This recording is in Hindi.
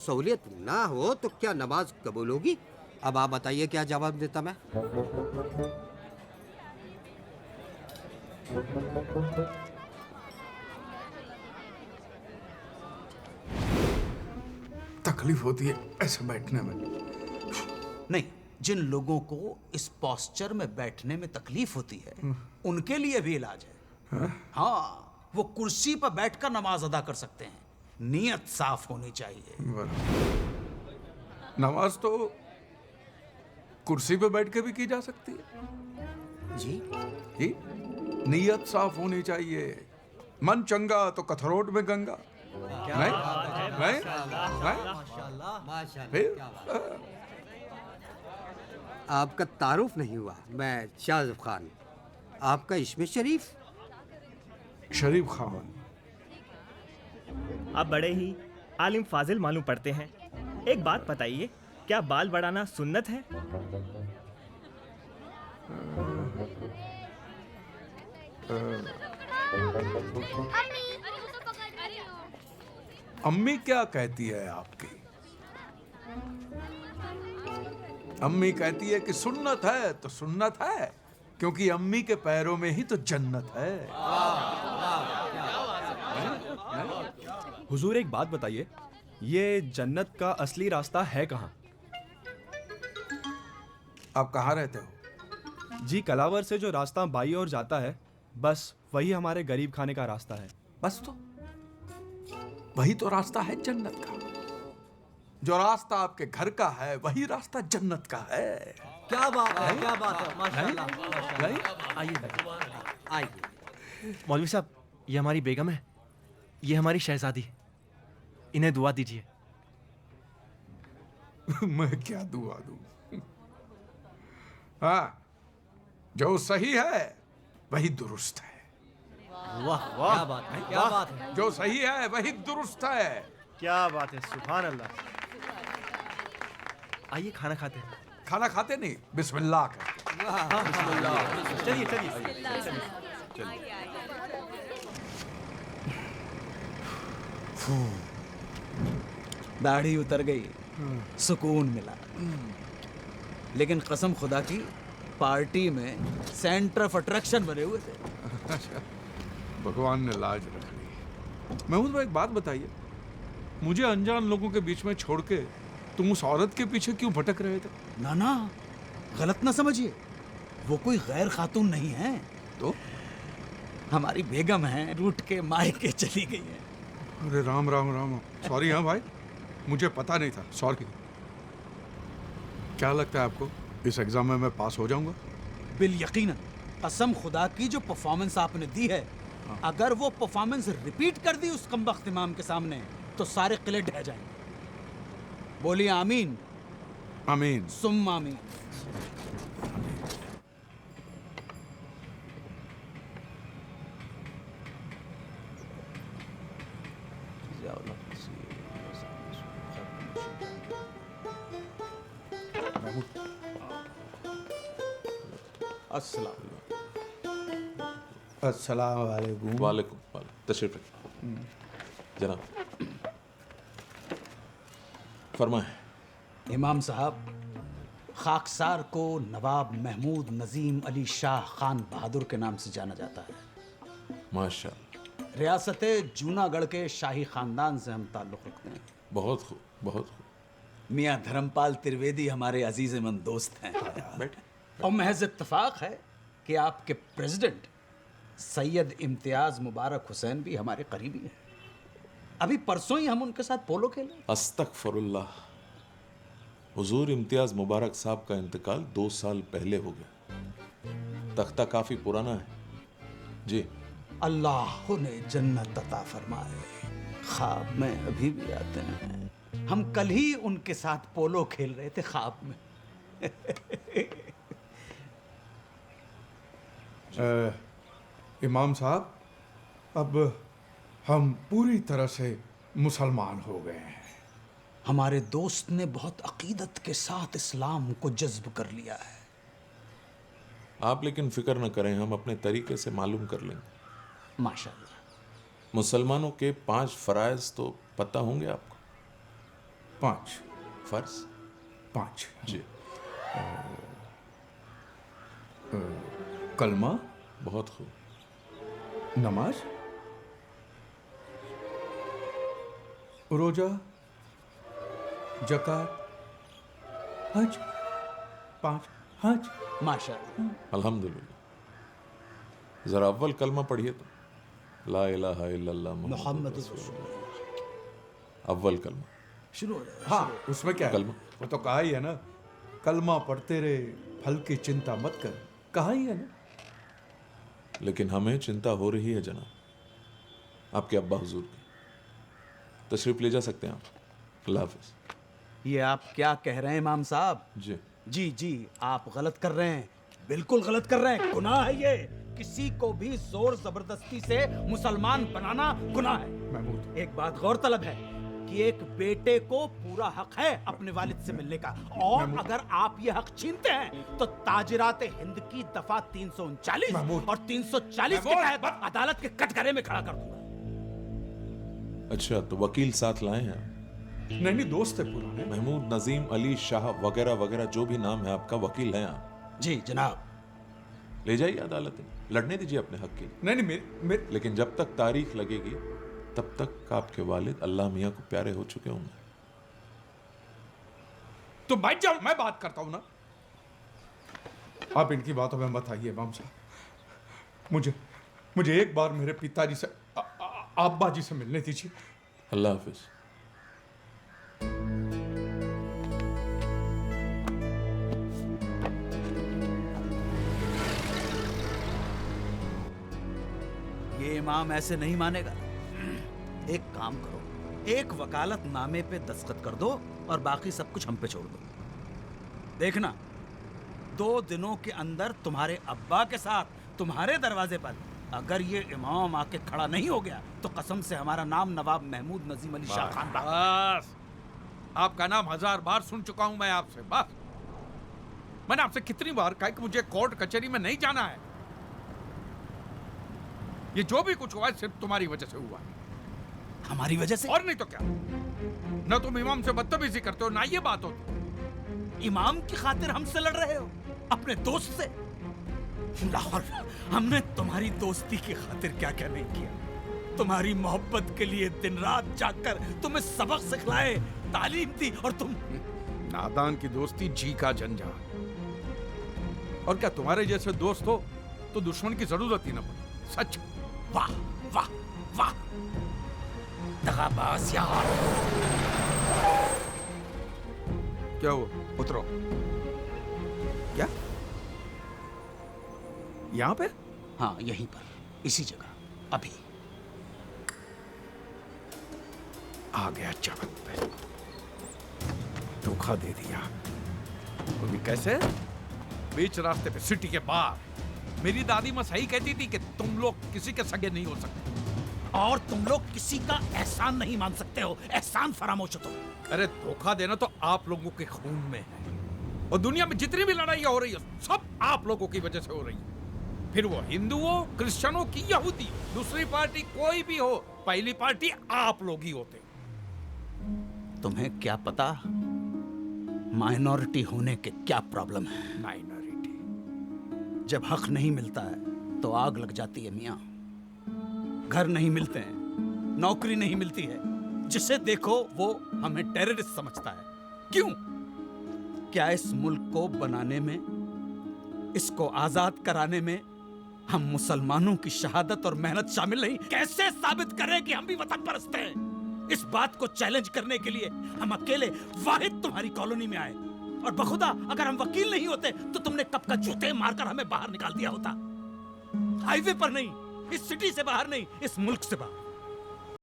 सहूलियत ना हो तो क्या नमाज कबूल होगी? अब आप बताइए क्या जवाब देता मैं। तकलीफ होती है ऐसे बैठने में। नहीं, जिन लोगों को इस पोस्चर में बैठने में तकलीफ होती है उनके लिए भी इलाज है। हाँ, वो कुर्सी पर बैठकर नमाज अदा कर सकते हैं। नीयत साफ होनी चाहिए। नमाज तो कुर्सी पे बैठ के भी की जा सकती है जी जी। नीयत साफ होनी चाहिए। मन चंगा तो कथरोट में गंगा। नहीं नहीं नहीं फिर आपका तारुफ नहीं हुआ। मैं शाहज़ब खान। आपका इस्म शरीफ? शरीफ खान। आप बड़े ही आलिम फाजिल मालूम पड़ते हैं। एक बात बताइए, क्या बाल बढ़ाना सुन्नत है? अम्मी क्या कहती है आपकी? अम्मी कहती है कि सुन्नत है तो सुन्नत है, क्योंकि अम्मी के पैरों में ही तो जन्नत है। हुजूर एक बात बताइए, ये जन्नत का असली रास्ता है कहाँ? आप कहाँ रहते हो? जी, कलावर से जो रास्ता बाई ओर जाता है, बस वही हमारे गरीब खाने का रास्ता है। बस तो वही तो रास्ता है जन्नत का। जो रास्ता आपके घर का है वही रास्ता जन्नत का है। क्या बात है, क्या बात है, माशाल्लाह। आइए। मौलवी साहब, ये हमारी बेगम है, ये हमारी शहजादी। इन्हें दुआ दीजिए। मैं क्या दुआ दूं? हाँ, जो सही है वही दुरुस्त है। वाह वाह, क्या बात है, क्या बात है, जो सही है वही दुरुस्त है। क्या बात है, सुभान अल्लाह। आइए खाना खाते हैं। खाना खाते नहीं, बिस्मिल्लाह करते। चलिए चलिए। दाढ़ी उतर गई, सुकून मिला। लेकिन कसम खुदा की, पार्टी में सेंटर ऑफ अट्रैक्शन बने हुए थे। भगवान ने लाज रख ली। महमूद भाई, एक बात बताइए, मुझे अनजान लोगों के बीच में छोड़ के तुम उस औरत के पीछे क्यों भटक रहे थे? ना ना, गलत ना समझिए, वो कोई गैर खातून नहीं है। तो हमारी बेगम है, रूठ के मायके चली गई है। अरे राम राम राम। सॉरी। हाँ भाई, मुझे पता नहीं था, सॉरी। क्या लगता है आपको, इस एग्जाम में मैं पास हो जाऊंगा? बिल यकीनन। कसम खुदा की, जो परफॉर्मेंस आपने दी है, अगर वो परफॉर्मेंस रिपीट कर दी उस कमबख्त इमाम के सामने तो सारे किले ढह जाएंगे। बोलिए आमीन। आमीन। सुम आमीन। अस्सलाम वालेकुम। वालेकुम। तशरीफ रखिए जनाब, फरमाएं। इमाम साहब, खाकसार को नवाब महमूद नजीम अली शाह खान बहादुर के नाम से जाना जाता है। माशाअल्लाह, रियासत जूनागढ़ के शाही खानदान से हम ताल्लुक़ रखते हैं। बहुत खूब, बहुत खूब। मियाँ धर्मपाल त्रिवेदी हमारे अजीज़-ए-मंद दोस्त हैं। बैठे। और महज इत्तफाक है कि आपके प्रेसिडेंट सैयद इम्तियाज़ मुबारक हुसैन भी हमारे करीबी हैं। अभी परसों ही हम उनके साथ पोलो खेले। अस्तगफिरुल्लाह। हुजूर इम्तियाज मुबारक साहब का इंतकाल 2 साल पहले हो गया। तख्ता काफी पुराना है जी। अल्लाह ने जन्नत अता फरमाए। ख्वाब में अभी भी आते हैं। हम कल ही उनके साथ पोलो खेल रहे थे ख्वाब में। इमाम साहब, अब हम पूरी तरह से मुसलमान हो गए हैं। हमारे दोस्त ने बहुत अकीदत के साथ इस्लाम को जज्ब कर लिया है। आप लेकिन फिक्र न करें, हम अपने तरीके से मालूम कर लेंगे। माशाअल्लाह। मुसलमानों के 5 फराइज तो पता होंगे आपको? 5 फर्ज 5 जी। कलमा, बहुत खूब। नमाज, रोजा, जकात, हज। 5 हज। माशाअल्लाह। अल्हम्दुलिल्लाह। जरा अव्वल कलमा पढ़िए तो। ला इलाहा इल्लल्लाह मोहम्मद मुहम्मद रसूलुल्लाह। अव्वल कलमा। शुरू हो जाए। हाँ, उसमें क्या है? कलमा। वो तो कहा ही है ना, कलमा पढ़ते रहे, फल की चिंता मत कर। कहा ही है ना। लेकिन हमें चिंता हो रही है जनाब, आपके अब्बा हुजूर की। तशरीफ ले जा सकते हैं आप। अल्लाह हाफिज। ये आप क्या कह रहे हैं इमाम साहब? जी। जी जी, आप गलत कर रहे हैं, बिल्कुल गलत कर रहे हैं। गुनाह है ये। किसी को भी जोर जबरदस्ती से मुसलमान बनाना गुनाह है। महमूद, एक बात गौरतलब है कि एक बेटे को पूरा हक है अपने वालिद से मिलने का, और अगर आप ये हक छीनते हैं तो ताजिरात हिंद की दफा 339 महमूद। और 340 के तहत अदालत के कटघरे में खड़ा कर दूंगा। अच्छा, तो वकील साथ लाए हैं आप? नहीं, दोस्त है पुराने। महमूद, नजीम, अली शाह वगैरह वगैरह जो भी नाम है आपका, वकील हैं आप। जी जनाब। ले जाइए अदालत में, लड़ने दीजिए अपने हक के लिए। नहीं, मेरे लेकिन जब तक तारीख लगेगी तब तक आपके वालिद अल्लाह मियाँ को प्यारे हो चुके होंगे। तो बैठ जाओ, मैं बात करता हूं ना। आप इनकी बातों में मत आइए इमाम साहब। मुझे एक बार मेरे पिताजी से, अब्बा जी से मिलने दीजिए। अल्लाह हाफिज। ये इमाम ऐसे नहीं मानेगा। एक काम करो, एक वकालत नामे पे दस्तखत कर दो और बाकी सब कुछ हम पे छोड़ दो। देखना, 2 दिनों के अंदर तुम्हारे अब्बा के साथ तुम्हारे दरवाजे पर अगर ये इमाम आके खड़ा नहीं हो गया तो कसम से हमारा नाम नवाब महमूद नजीम अली शाह खान रखा। बस, आपका नाम 1000 बार सुन चुका हूं मैं आपसे। बस, मैंने आपसे कितनी बार कहा कि मुझे कोर्ट कचहरी में नहीं जाना है। ये जो भी कुछ हुआ है सिर्फ तुम्हारी वजह से हुआ है। हमारी वजह से? और नहीं तो क्या। न तुम इमाम से बदतमीजी करते हो, ना ये बात होती। इमाम की खातिर हमसे लड़ रहे हो, अपने दोस्त से? लाहौर, हमने तुम्हारी दोस्ती की खातिर क्या क्या नहीं किया। तुम्हारी मोहब्बत के लिए दिन रात जागकर तुम्हें सबक सिखलाए, तालीम दी, और तुम नादान की दोस्ती जी का झंझा। और क्या तुम्हारे जैसे दोस्त हो तो दुश्मन की जरूरत ही ना पड़े। सच। वाह वाह वाह, दगाबाज यार। क्या हुआ? उतरो। क्या? यहां पे? हाँ, यहीं पर, इसी जगह, अभी। आ गया चमक पे, धोखा दे दिया। वो भी कैसे? बीच रास्ते पे, सिटी के बाहर। मेरी दादी माँ सही कहती थी कि तुम लोग किसी के सगे नहीं हो सकते, और तुम लोग किसी का एहसान नहीं मान सकते हो। एहसान फरामोश हो तुम। अरे धोखा देना तो आप लोगों के खून में है, और दुनिया में जितनी भी लड़ाइयाँ हो रही है सब आप लोगों की वजह से हो रही है। फिर वो हिंदू हो, क्रिश्चियनों की, यहूदी, दूसरी पार्टी कोई भी हो, पहली पार्टी आप लोग ही होते। तुम्हें क्या पता माइनॉरिटी होने के क्या प्रॉब्लम है। माइनॉरिटी। जब हक नहीं मिलता है तो आग लग जाती है मियाँ। घर नहीं मिलते हैं, नौकरी नहीं मिलती है, जिसे देखो वो हमें टेररिस्ट समझता है। क्यों? क्या इस मुल्क को बनाने में, इसको आजाद कराने में हम मुसलमानों की शहादत और मेहनत शामिल नहीं? कैसे साबित करें कि हम भी वतन परस्त हैं? इस बात को चैलेंज करने के लिए हम अकेले वाहिद तुम्हारी कॉलोनी में आए, और बखुदा अगर हम वकील नहीं होते तो तुमने कब का जूते मारकर हमें बाहर निकाल दिया होता। हाईवे पर नहीं, इस सिटी से बाहर नहीं, इस मुल्क से बाहर।